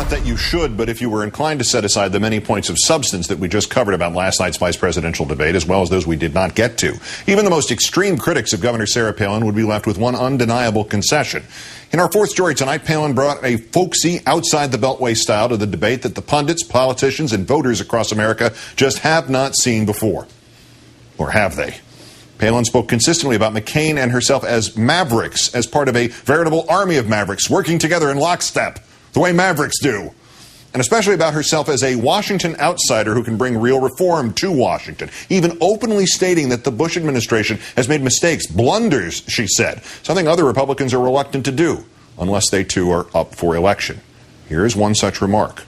not that you should, but if you were inclined to set aside the many points of substance that we just covered about last night's vice presidential debate, as well as those we did not get to, even the most extreme critics of Governor Sarah Palin would be left with one undeniable concession. In our fourth story tonight, Palin brought a folksy, outside-the-beltway style to the debate that the pundits, politicians, and voters across America just have not seen before. Or have they? Palin spoke consistently about McCain and herself as mavericks, as part of a veritable army of mavericks working together in lockstep, the way mavericks do. And especially about herself as a Washington outsider who can bring real reform to Washington, even openly stating that the Bush administration has made mistakes, blunders, she said, something other Republicans are reluctant to do, unless they too are up for election. Here is one such remark.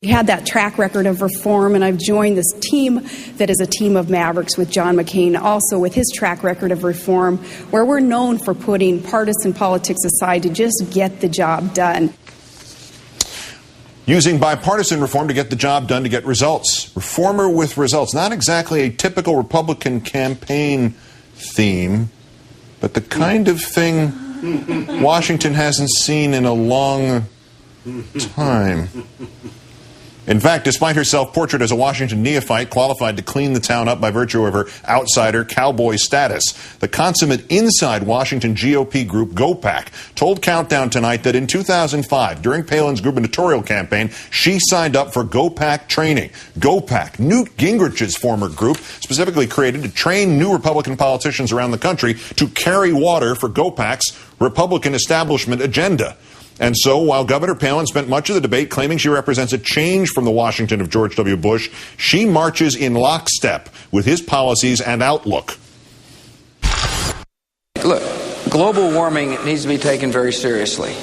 We had that track record of reform, and I've joined this team that is a team of mavericks with John McCain, also with his track record of reform, where we're known for putting partisan politics aside to just get the job done. Using bipartisan reform to get the job done, to get results. Reformer with results. Not exactly a typical Republican campaign theme, but the kind of thing Washington hasn't seen in a long time. In fact, despite her self-portrait as a Washington neophyte qualified to clean the town up by virtue of her outsider cowboy status, the consummate inside Washington GOP group GOPAC told Countdown tonight that in 2005, during Palin's gubernatorial campaign, she signed up for GOPAC training. GOPAC, Newt Gingrich's former group, specifically created to train new Republican politicians around the country to carry water for GOPAC's Republican establishment agenda. And so, while Governor Palin spent much of the debate claiming she represents a change from the Washington of George W. Bush, she marches in lockstep with his policies and outlook. Look, global warming needs to be taken very seriously,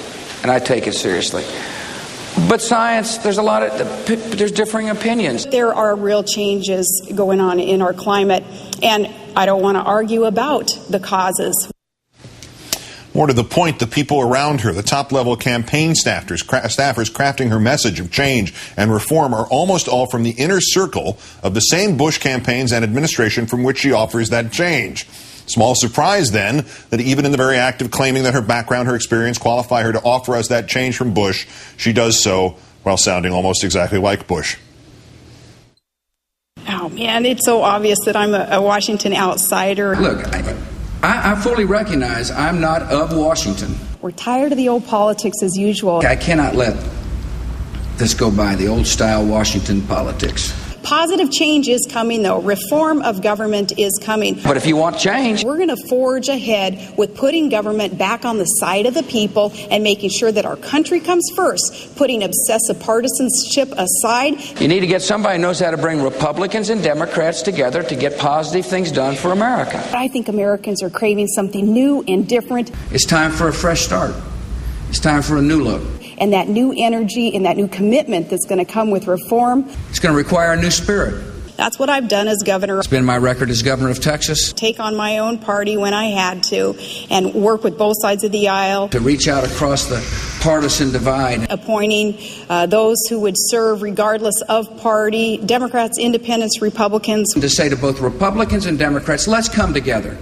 and I take it seriously. But science, there's differing opinions. There are real changes going on in our climate, and I don't want to argue about the causes. More to the point, the people around her, the top-level campaign staffers crafting her message of change and reform are almost all from the inner circle of the same Bush campaigns and administration from which she offers that change. Small surprise, then, that even in the very act of claiming that her background, her experience qualify her to offer us that change from Bush, she does so while sounding almost exactly like Bush. Oh, man, it's so obvious that I'm a Washington outsider. Look, I fully recognize I'm not of Washington. We're tired of the old politics as usual. I cannot let this go by, the old-style Washington politics. Positive change is coming, though. Reform of government is coming. But if you want change, we're going to forge ahead with putting government back on the side of the people and making sure that our country comes first, putting obsessive partisanship aside. You need to get somebody who knows how to bring Republicans and Democrats together to get positive things done for America. I think Americans are craving something new and different. It's time for a fresh start. It's time for a new look. And that new energy and that new commitment that's going to come with reform. It's going to require a new spirit. That's what I've done as governor. It's been my record as governor of Texas. Take on my own party when I had to and work with both sides of the aisle. To reach out across the partisan divide. Appointing those who would serve regardless of party, Democrats, Independents, Republicans. To say to both Republicans and Democrats, let's come together.